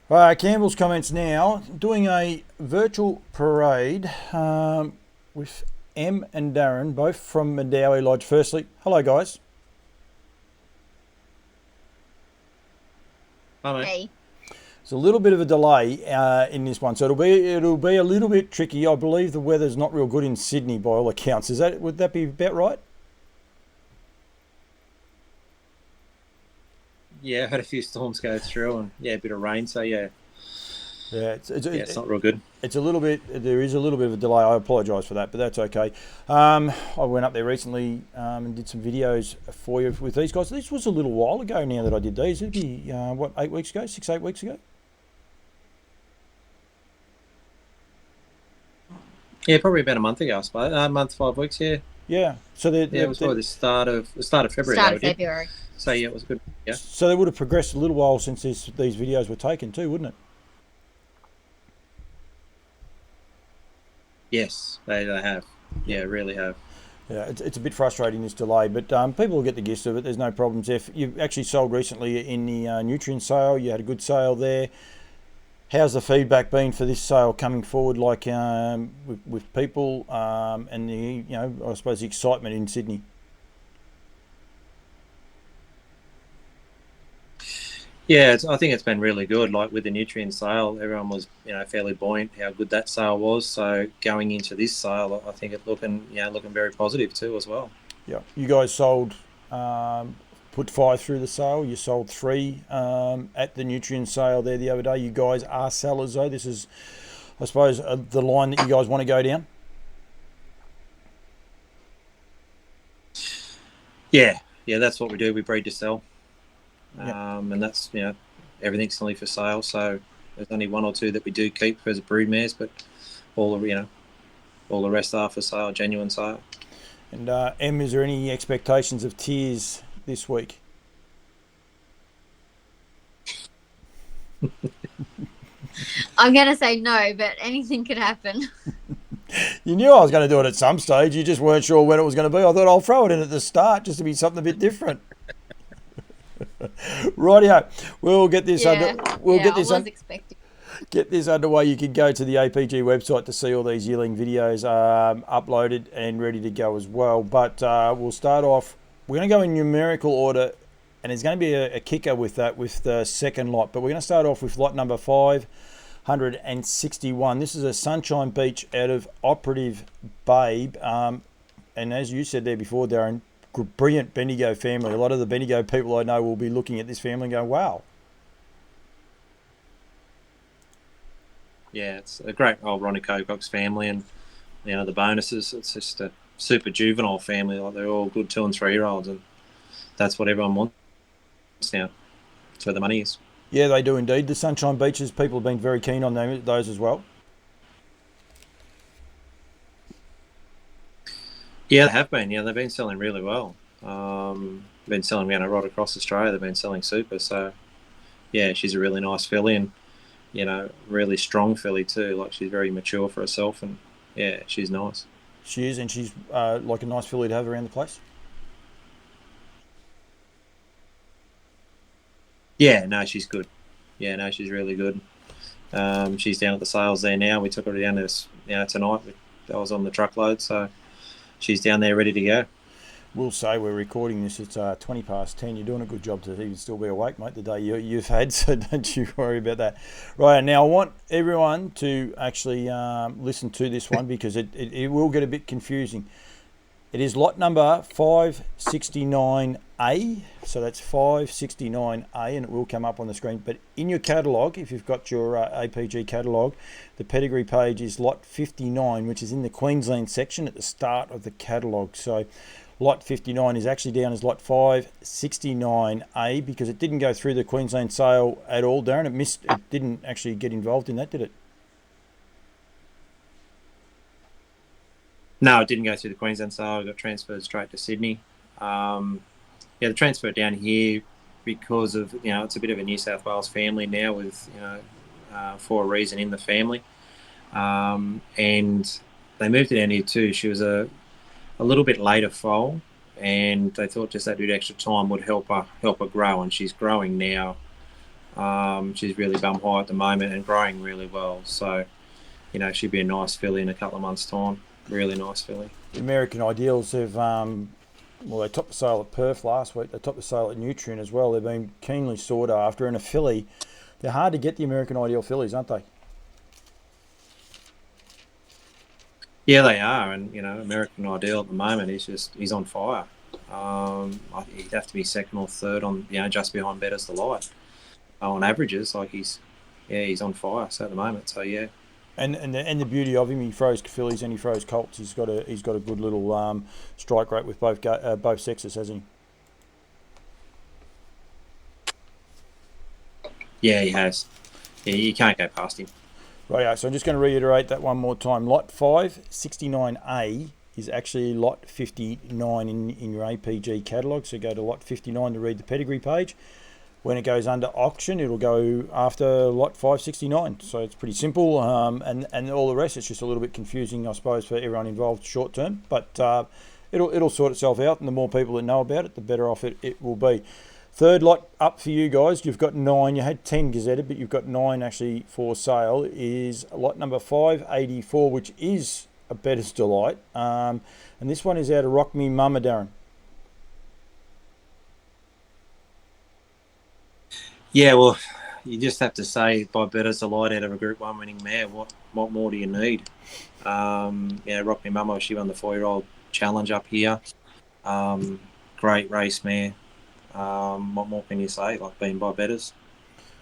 Campbell's comments now. Doing a virtual parade with Em and Darren, both from Medowie Lodge. Firstly, hello guys. Hi, mate. Hey. There's a little bit of a delay in this one, so it'll be a little bit tricky. I believe the weather's not real good in Sydney by all accounts. Would that be about right? Yeah, I had a few storms go through and a bit of rain. So yeah, Yeah, it's not real good. it's a little bit. There is a little bit of a delay. I apologise for that, but that's okay. I went up there recently and did some videos for you with these guys. This was a little while ago now that I did these. It'd be 8 weeks ago, 6, 8 weeks ago. Yeah, probably about a month ago, I suppose. A month, 5 weeks. Yeah, Yeah. So they yeah. It was probably the start of February. Start Though, of we did. February. So yeah, it was good. Yeah. so they would have progressed a little while since these videos were taken too, wouldn't it? Yes, they have. Yeah, really have. Yeah, it's a bit frustrating this delay, but people will get the gist of it. There's no problems. If you've actually sold recently in the nutrient sale, you had a good sale there. How's the feedback been for this sale coming forward, like with people and I suppose the excitement in Sydney? Yeah, I think it's been really good. Like with the nutrient sale, everyone was fairly buoyant how good that sale was. So going into this sale, I think it's looking very positive too as well. Yeah, you guys sold, put 5 through the sale. You sold 3 at the nutrient sale there the other day. You guys are sellers though. This is, I suppose, the line that you guys want to go down. Yeah, yeah, that's what we do. We breed to sell. Yep. And that's everything's only for sale. So there's only 1 or 2 that we do keep as brood mares, but all the rest are for sale, genuine sale. And Em, is there any expectations of tears this week? I'm going to say no, but anything could happen. You knew I was going to do it at some stage. You just weren't sure when it was going to be. I thought I'll throw it in at the start just to be something a bit different. Rightio, we'll get this Yeah, get I this was expecting. get this underway. You can go to the APG website to see all these yearling videos uploaded and ready to go as well. But we'll start off. We're going to go in numerical order, and there's going to be a kicker with that with the second lot. But we're going to start off with lot number 561. This is a Sunshine Beach out of Operative Babe, and as you said there before, Darren, brilliant Bendigo family. A lot of the Bendigo people I know will be looking at this family and go, wow. Yeah, it's a great old Ronnie Cocox family, and the bonuses. It's just a super juvenile family. Like they're all good 2 and 3-year-olds, and that's what everyone wants now. That's where the money is. Yeah, they do indeed. The Sunshine Beaches, people have been very keen on those as well. Yeah, they have been. Yeah, they've been selling really well. Been selling right across Australia. They've been selling super. So yeah, she's a really nice filly, and really strong filly too. Like she's very mature for herself, and yeah, she's nice. She is, and she's like a nice filly to have around the place. Yeah, no, she's good. Yeah, no, she's really good. She's down at the sales there now. We took her down there, tonight. I was on the truckload, so she's down there ready to go. We'll say we're recording this. It's 20 past 10. You're doing a good job to even still be awake, mate, the day you've had, so don't you worry about that. Right, now I want everyone to actually listen to this one because it will get a bit confusing. It is lot number 569A, so that's 569A, and it will come up on the screen. But in your catalogue, if you've got your APG catalogue, the pedigree page is lot 59, which is in the Queensland section at the start of the catalogue. So lot 59 is actually down as lot 569A because it didn't go through the Queensland sale at all, Darren. It didn't actually get involved in that, did it? No, it didn't go through the Queensland sale. It got transferred straight to Sydney. The transfer down here because of it's a bit of a New South Wales family now with for a reason in the family, and they moved it down here too. She was a little bit later foal, and they thought just that bit extra time would help her grow, and she's growing now She's really bum high at the moment and growing really well. So, you know, she'd be a nice filly in a couple of months' time. Really nice filly. The American Ideals have, well, they topped the sale at Perth last week. They topped the sale at Nutrien as well. They've been keenly sought after. And a filly, they're hard to get, the American Ideal fillies, aren't they? Yeah, they are. And, you know, American Ideal at the moment, he's on fire. I think he'd have to be second or third on, you know, just behind Bettors Delight. On averages, like he's on fire so at the moment. So yeah. And the beauty of him, he throws fillies and he throws colts. He's got a good little strike rate with both sexes, hasn't he? Yeah, he has. Yeah, you can't go past him. Right, so I'm just going to reiterate that one more time. Lot 569A is actually lot 59 in your APG catalogue. So go to lot 59 to read the pedigree page. When it goes under auction, it'll go after lot 569. So it's pretty simple, and all the rest, it's just a little bit confusing, I suppose, for everyone involved short term. But it'll sort itself out, and the more people that know about it, the better off it will be. Third lot up for you guys. You've got 9. You had 10 gazetted, but you've got 9 actually for sale. Is lot number 584, which is a Bettors Delight, and this one is out of Rock Me Mama, Darren. Yeah, well, you just have to say by Bettors Delight out of a Group 1 winning mare, what more do you need? Yeah, Rock Me Mama, she won the 4-year-old challenge up here. Great race mare. What more can you say? Like being by Bettors,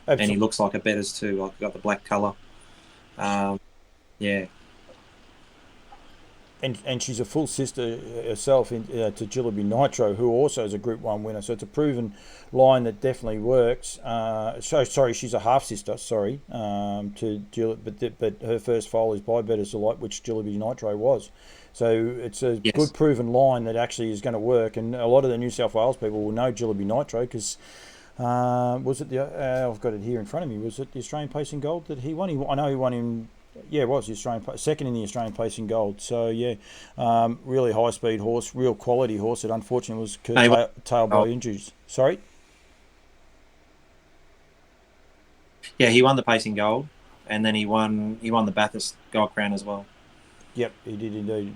and he looks like a Bettors too. Like got the black colour. Yeah. And she's a full sister herself to Yearling Nitro, who also is a Group 1 winner. So it's a proven line that definitely works. She's a half sister. To Yearling, but her first foal is by Bettors Delight, which Yearling Nitro was. So it's a good proven line that actually is going to work. And a lot of the New South Wales people will know Yearling Nitro because was it I've got it here in front of me. Was it the Australian Pacing Gold that he won? I know he won in. Yeah, it was the second in the Australian Pacing Gold. So yeah, really high speed horse, real quality horse. That unfortunately was curtailed by injuries. Sorry. Yeah, he won the Pacing Gold, and then he won the Bathurst Gold Crown as well. Yep, he did indeed.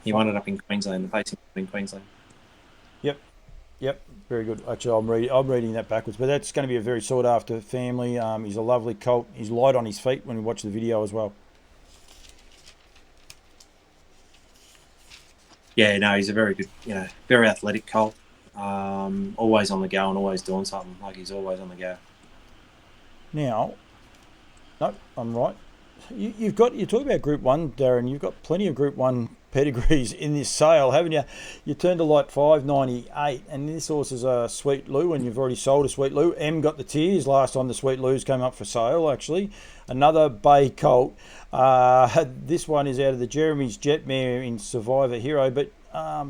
He won it up in Queensland, the Pacing in Queensland. Yep, very good. Actually, I'm reading that backwards, but that's going to be a very sought after family. He's a lovely colt. He's light on his feet when we watch the video as well. Yeah, no, he's a very good, very athletic colt. Always on the go and always doing something. Like he's always on the go. Now, no, I'm right. You're talking about Group 1, Darren. You've got plenty of Group 1 pedigrees in this sale, haven't you? You turned to lot 598, and this horse is a Sweet Lou, and you've already sold a Sweet Lou. M got the tears last time the Sweet Lou's came up for sale, actually. Another bay colt. This one is out of the Jeremy's Jet mare in Survivor Hero, but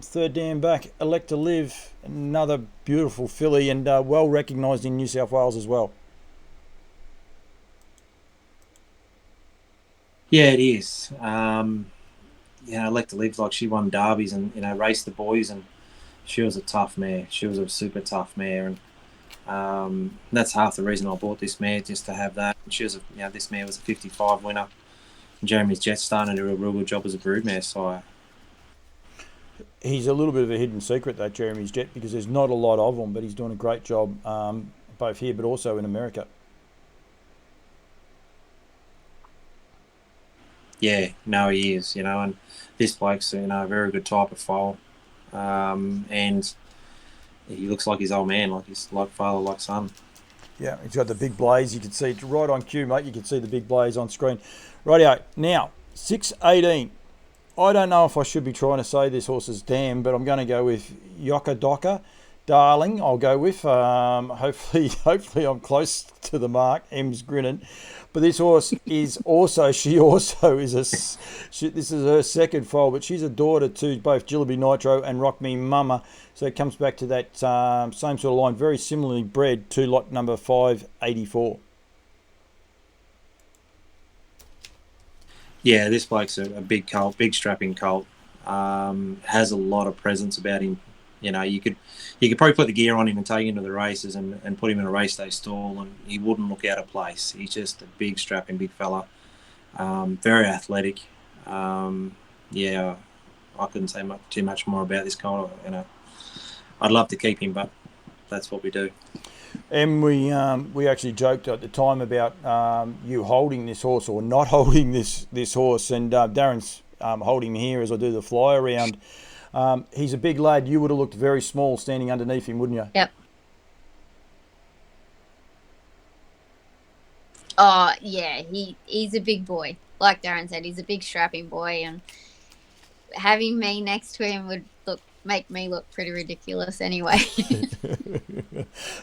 third down back, Elect to Live, another beautiful filly, and well recognised in New South Wales as well. Yeah, it is. Elect to Live, like she won derbies and raced the boys, and she was a tough mare. She was a super tough mare, and that's half the reason I bought this mare, just to have that. And she was, this mare was a 55 winner. And Jeremy's Jet's starting to do a real good job as a broodmare sire. He's a little bit of a hidden secret, that Jeremy's Jet, because there's not a lot of them, but he's doing a great job both here but also in America. Yeah, no, he is, and this bloke's, a very good type of foal. And he looks like his old man, like he's like father, like son. Yeah, he's got the big blaze. You can see it right on cue, mate. You can see the big blaze on screen. Rightio. Now, 618. I don't know if I should be trying to say this horse's dam, but I'm going to go with Yoka Doka. Darling, I'll go with. Hopefully I'm close to the mark. M's grinning. But this horse is this is her second foal, but she's a daughter to both Yearling Nitro and Rock Me Mama. So it comes back to that same sort of line, very similarly bred to lot number 584. Yeah, this bloke's a big colt, big strapping colt. Has a lot of presence about him. You know, you could probably put the gear on him and take him to the races and put him in a race day stall, and he wouldn't look out of place. He's just a big, strapping, big fella. Very athletic. Yeah, I couldn't say too much more about this kind. You know, I'd love to keep him, but that's what we do. And we actually joked at the time about you holding this horse or not holding this horse, and Darren's holding him here as I do the fly around. He's a big lad. You would have looked very small standing underneath him, wouldn't you? Yep. Oh, yeah, he's a big boy. Like Darren said, he's a big strapping boy, and having me next to him would make me look pretty ridiculous anyway.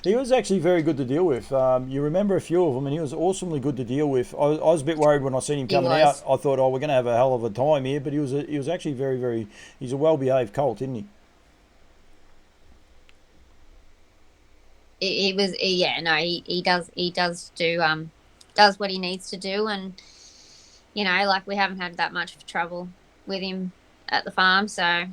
He was actually very good to deal with. You remember a few of them, and he was awesomely good to deal with. I was a bit worried when I seen him coming out. I thought, we're going to have a hell of a time here, but he was actually very, very. He's a well-behaved colt, isn't he? He does does what he needs to do, and like we haven't had that much trouble with him at the farm, so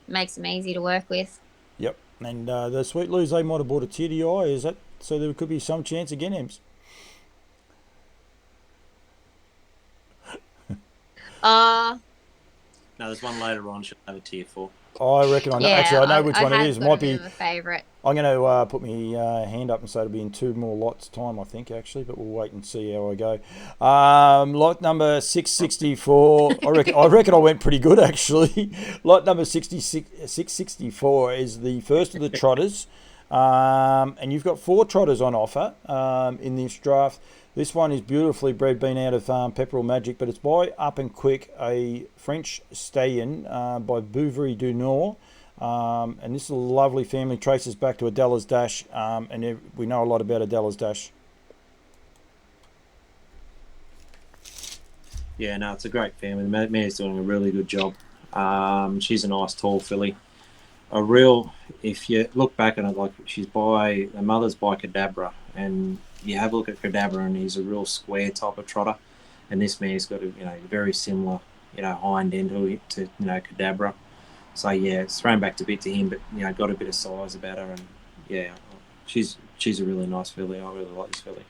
makes him easy to work with. Yep. And the Sweet Loos, they might have bought a tear to your eye. Is that so? There could be some chance again, Ems. No, there's one later on. She'll have a tier 4. I reckon I know. Yeah, actually, I know which one it is. It might be a favourite. I'm going to put my hand up and say it'll be in 2 more lots time, I think, actually, but we'll wait and see how I go. Lot number 664. I reckon I went pretty good, actually. Lot number 664 is the first of the trotters, and you've got 4 trotters on offer in this draft. This one is beautifully bred, been out of Pepperell Magic, but it's by Up and Quick, a French stallion by Bouverie du Nord. And this is a lovely family, traces back to Adela's Dash, and we know a lot about Adela's Dash. Yeah, no, it's a great family. Mary's doing a really good job. She's a nice tall filly. If you look back at it, like her mother's by Cadabra, and you have a look at Cadabra, and he's a real square type of trotter, and this mare's got a very similar hind end to Cadabra. So yeah, it's thrown back a bit to him, but got a bit of size about her, and yeah, she's a really nice filly. I really like this filly.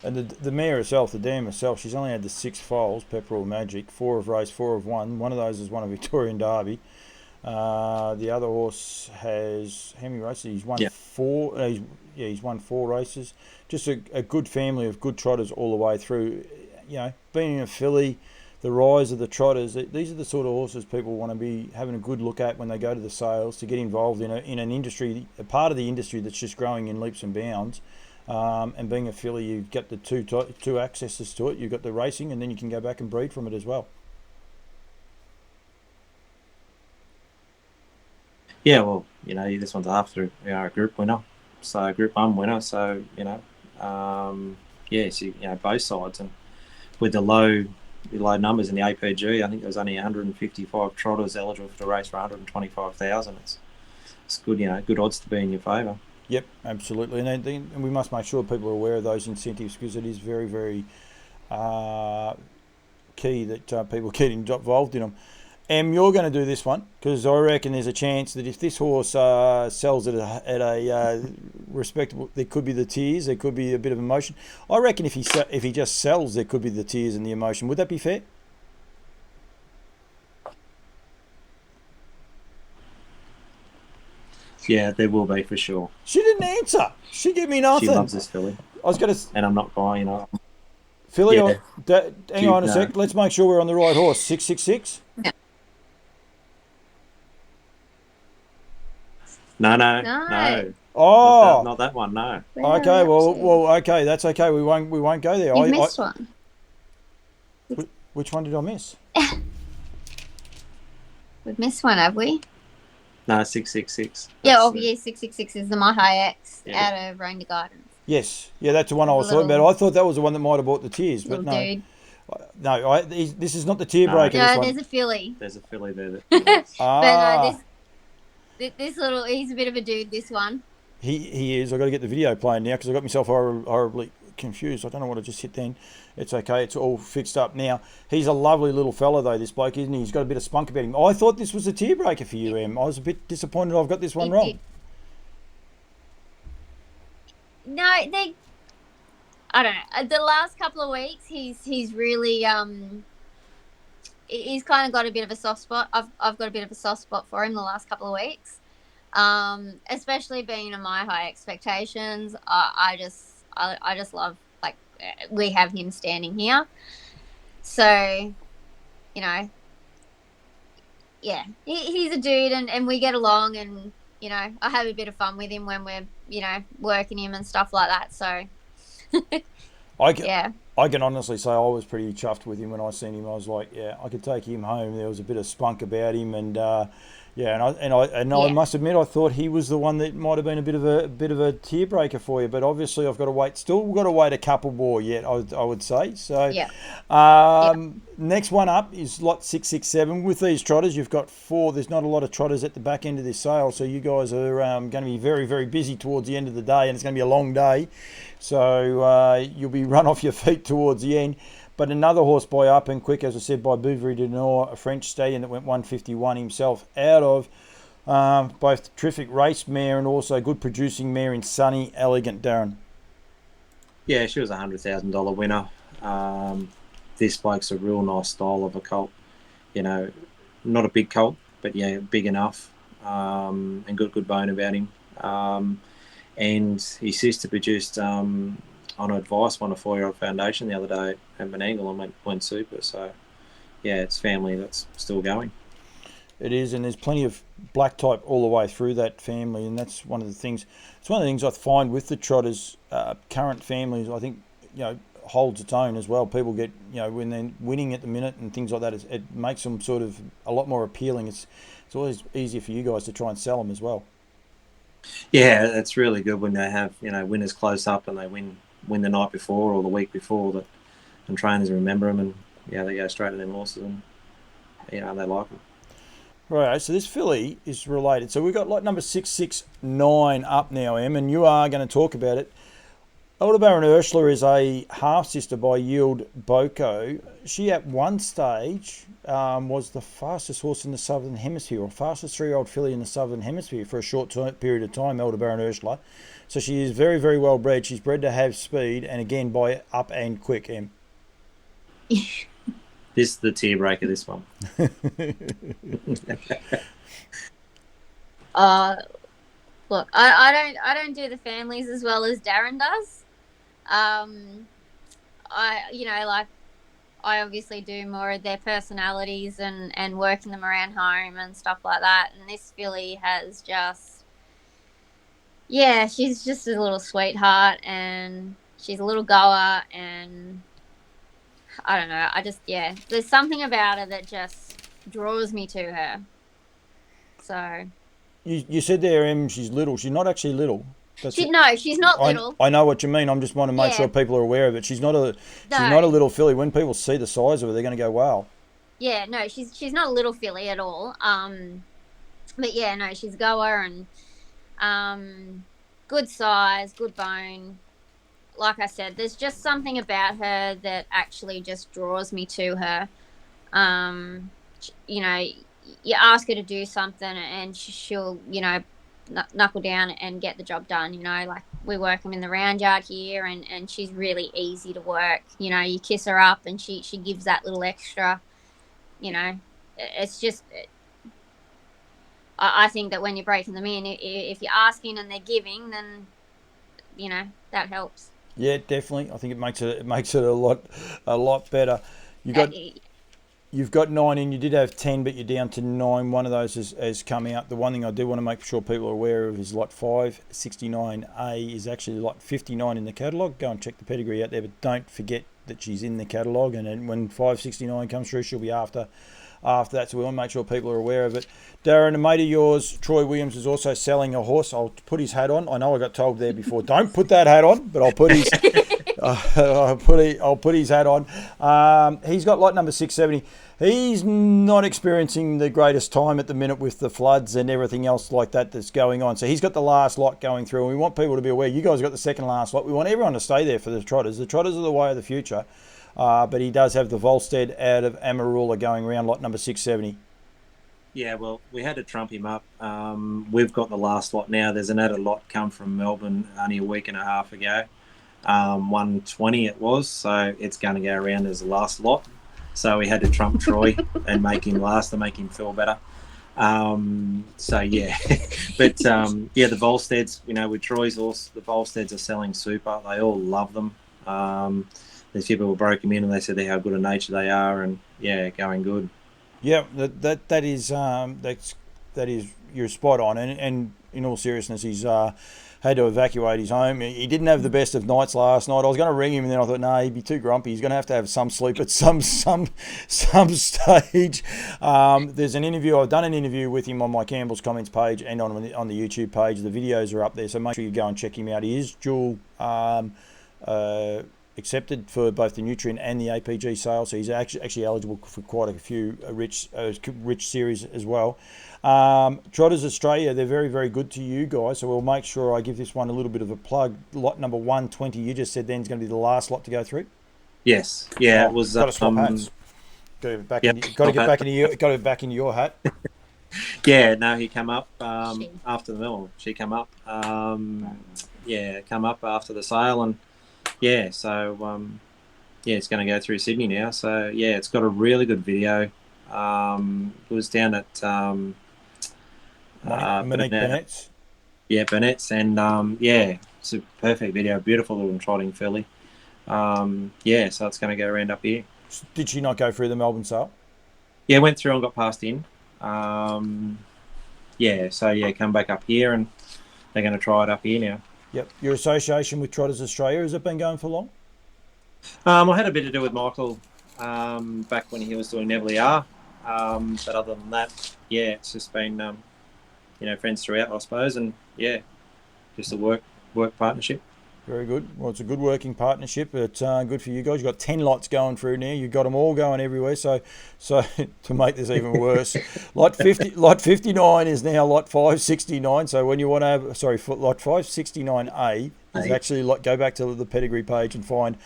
And the mare herself, the dam herself, she's only had the 6 foals, Pepperell Magic, 4 of race, 4 of won. One of those is won a Victorian Derby. The other horse has how many races? He's won 4. He's won 4 races. Just a good family of good trotters all the way through. Being a filly, the rise of the trotters. These are the sort of horses people want to be having a good look at when they go to the sales, to get involved in an industry, a part of the industry that's just growing in leaps and bounds. And being a filly, you get the two accesses to it. You've got the racing, and then you can go back and breed from it as well. Yeah, well, this one's after a group winner, so Group 1 winner. So both sides, and with the low numbers in the APG, I think there was only 155 trotters eligible for the race for 125,000. It's good, good odds to be in your favour. Yep, absolutely, and we must make sure people are aware of those incentives, because it is very, very key that people get involved in them. You're going to do this one, because I reckon there's a chance that if this horse sells at a respectable, there could be the tears, there could be a bit of emotion. I reckon if he just sells, there could be the tears and the emotion. Would that be fair? Yeah, there will be for sure. She didn't answer. She gave me nothing. She loves this filly. And I'm not buying it. Filly, hang on a sec. Let's make sure we're on the right horse. 666. Yeah. No. Oh, not that one. No. Okay. Well. Okay. That's okay. We won't go there. You missed one. Which one did I miss? We've missed one, have we? No, 666. Yeah. 666 is the Mahai X out of Reindeer Gardens. Yes. Yeah, that's the one I was talking about. I thought that was the one that might have bought the tears, but no. Dude. No, this is not the tear breaker. No, there's a filly. There's a filly there. But this he's a bit of a dude, this one. He is. I've got to get the video playing now, because I got myself horribly confused. I don't know what I just hit then. It's okay. It's all fixed up now. He's a lovely little fella, though, this bloke, isn't he? He's got a bit of spunk about him. I thought this was a tear breaker for you, Em. I was a bit disappointed I've got this one wrong. No, I don't know. The last couple of weeks, he's really he's kind of got a bit of a soft spot. I've got a bit of a soft spot for him the last couple of weeks, especially being in my high expectations. I just love, like, we have him standing here, so yeah, he's a dude, and we get along, and I have a bit of fun with him when we're working him and stuff like that. So I can honestly say I was pretty chuffed with him when I seen him. I was like, yeah, I could take him home. There was a bit of spunk about him, and I must admit I thought he was the one that might have been a bit of a tear breaker for you. But obviously I've got to wait. Still got to wait a couple more yet. I would say so. Next one up is lot 667. With these trotters, you've got 4. There's not a lot of trotters at the back end of this sale, so you guys are going to be very, very busy towards the end of the day, and it's going to be a long day. So you'll be run off your feet towards the end. But another horse by Up and Quick, as I said, by Bettors Delight, a French stallion that went 151 himself out of both terrific race mare and also good producing mare in Sunny Elegant, Darren. Yeah, she was a $100,000 winner. This bloke's a real nice style of a colt. Not a big colt, but yeah, big enough, and good bone about him. And his sister produced on advice won a 4-year-old foundation the other day at Menangle and went super. So yeah, it's family that's still going. It is, and there's plenty of black type all the way through that family, and that's one of the things. It's one of the things I find with the trotters, current families. I think holds its own as well. People get when they're winning at the minute and things like that. It makes them sort of a lot more appealing. It's always easier for you guys to try and sell them as well. Yeah, it's really good when they have winners close up and they win the night before or the week before and trainers remember them, and they go straight to them horses, and they like them. Right, so this filly is related. So we've got lot number 669 up now, Em, and you are going to talk about it. Elder Baron Ursula is a half-sister by Yield Boko. She at one stage was the fastest horse in the Southern Hemisphere, or fastest 3-year-old filly in the Southern Hemisphere for a short period of time, Elder Baron Ursula. So she is very, very well bred. She's bred to have speed, and again by Up and Quick, Em. This is the tear breaker, this one. Look, I don't do the families as well as Darren does. I obviously do more of their personalities and working them around home and stuff like that. And this filly has she's just a little sweetheart, and she's a little goer, and I don't know. There's something about her that just draws me to her. So. You said there, Em, she's little. She's not actually little. She's not little. I know what you mean. I'm just want to make sure people are aware of it. She's not a little filly. When people see the size of her, they're going to go, wow. Yeah, no, she's not a little filly at all. But yeah, no, she's a goer and good size, good bone. Like I said, there's just something about her that actually just draws me to her. You ask her to do something and she'll, knuckle down and get the job done. Like we work them in the round yard here, and she's really easy to work. You kiss her up and she gives that little extra. It's just, I think that when you're breaking them in, if you're asking and they're giving, then, that helps. Yeah, definitely. I think it makes it a lot better. You've got 9 in. You did have 10, but you're down to 9. One of those has come out. The one thing I do want to make sure people are aware of is lot 569A is actually lot 59 in the catalogue. Go and check the pedigree out there, but don't forget that she's in the catalogue. And then when 569 comes through, she'll be after that. So we want to make sure people are aware of it. Darren, a mate of yours, Troy Williams, is also selling a horse. I'll put his hat on. I know I got told there before, don't put that hat on, but I'll put his I'll put his hat on. He's got lot number 670. He's not experiencing the greatest time at the minute with the floods and everything else like that that's going on. So he's got the last lot going through, and we want people to be aware. You guys got the second last lot. We want everyone to stay there for the trotters. The trotters are the way of the future. But he does have the Volstead out of Amarula going around lot number 670. Yeah, well, we had to trump him up. We've got the last lot now. There's another lot come from Melbourne only a week and a half ago. 120 it was, so it's going to go around as the last lot. So we had to trump Troy and make him last to make him feel better. So yeah, but yeah, the Volsteads, you know, with Troy's horse, the Volsteads are selling super. They all love them. There's people who broke them in and they said how good a nature they are, and yeah, going good. Yeah, that is you're spot on, and in all seriousness, he's had to evacuate his home. He didn't have the best of nights last night. I was going to ring him, and then I thought, no, he'd be too grumpy. He's going to have some sleep at some stage. There's an interview. I've done an interview with him on my Campbell's Comments page and on the YouTube page. The videos are up there, so make sure you go and check him out. He is dual accepted for both the Nutrien and the APG sale, so he's actually eligible for quite a few rich series as well. Trotters Australia, they're very, very good to you guys, so we'll make sure I give this one a little bit of a plug. Lot number 120, you just said then is going to be the last lot to go through? Yes, yeah, it was. Got to swap hats. Got to get back into your hat. Yeah, no, he come up after the mill. She come up. Yeah, come up after the sale, and yeah, so yeah, it's going to go through Sydney now. So yeah, it's got a really good video. It was down at Bennett's. Yeah, Bennett's, and yeah, it's a perfect video. Beautiful little trotting filly. Yeah, so it's going to go around up here. Did she not go through the Melbourne sale? Yeah, went through and got passed in. Yeah, so yeah, come back up here, and they're going to try it up here now. Yep. Your association with Trotters Australia, has it been going for long? I had a bit to do with Michael back when he was doing Medowie Lodge. But other than that, yeah, it's just been, you know, friends throughout, I suppose. And yeah, just a work partnership. Very good. Well, it's a good working partnership. It's good for you guys. You've got 10 lots going through now. You've got them all going everywhere. So to make this even worse, lot 59 is now lot 569. So when you want to have, lot 569A is actually go back to the pedigree page and find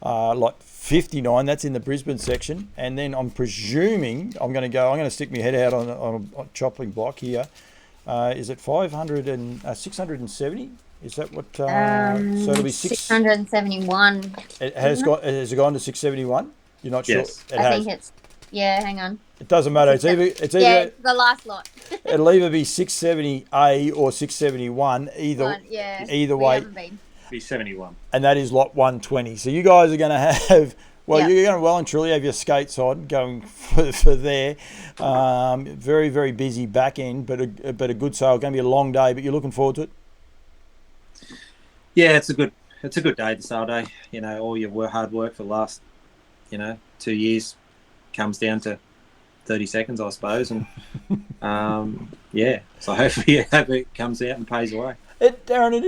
lot 59. That's in the Brisbane section. And then I'm presuming I'm going to stick my head out on a chopping block here. Is it 670? Is that what? So it'll be 671. Has it gone to 671? You're not sure? Yes. I think it's. Yeah, hang on. It doesn't matter. It's either it's the last lot. It'll either be 670A or 671. Either way. Be 71. And that is lot 120. So you guys are going to have. Well, you're going to well and truly have your skates on going for there. Very, very busy back end, but a good sale. Going to be a long day, but you're looking forward to it. Yeah, it's a good day, the sale day. You know, all your hard work for the last, 2 years comes down to 30 seconds, I suppose. And yeah, so hopefully it comes out and pays away. Darren, it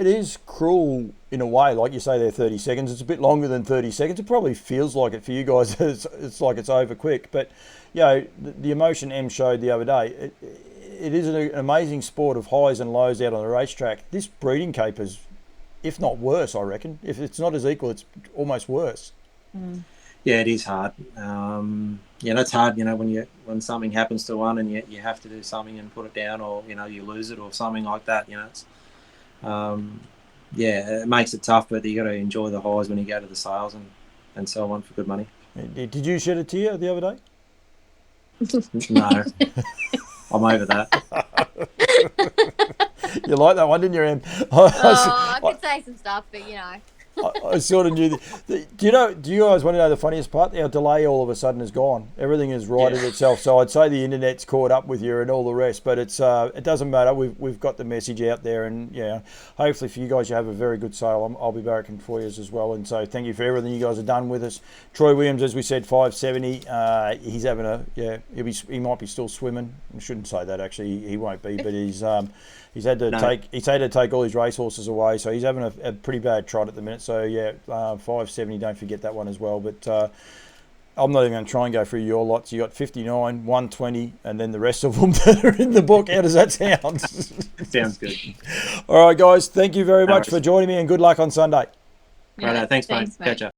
is cruel in a way. Like you say, they're 30 seconds. It's a bit longer than 30 seconds. It probably feels like it for you guys. It's like it's over quick. But, the emotion Em showed the other day, it is an amazing sport of highs and lows out on the racetrack. This breeding caper's, if not worse, I reckon. If it's not as equal, it's almost worse. Mm. Yeah, it is hard. It's hard, when something happens to one and you have to do something and put it down, or, you lose it or something like that. It's, it makes it tough, but you got to enjoy the highs when you go to the sales and sell one for good money. Did you shed a tear the other day? No. I'm over that. You like that one, didn't you, Em? I could say some stuff, but I sort of knew. Do you guys want to know the funniest part? Our delay all of a sudden is gone. Everything is righted itself. So I'd say the internet's caught up with you and all the rest, but it doesn't matter. We've got the message out there, and hopefully for you guys, you have a very good sale. I'll be barracking for you as well, and so thank you for everything you guys have done with us. Troy Williams, as we said, 570. He's having he might be still swimming. I shouldn't say that actually. He won't be, but he's had to take all his racehorses away, so he's having a pretty bad trot at the minute. So 570. Don't forget that one as well. But I'm not even going to try and go through your lots. You got 59, 120, and then the rest of them that are in the book. How does that sound? Sounds good. All right, guys. Thank you very much for joining me, and good luck on Sunday. Right, thanks, mate. Catch up.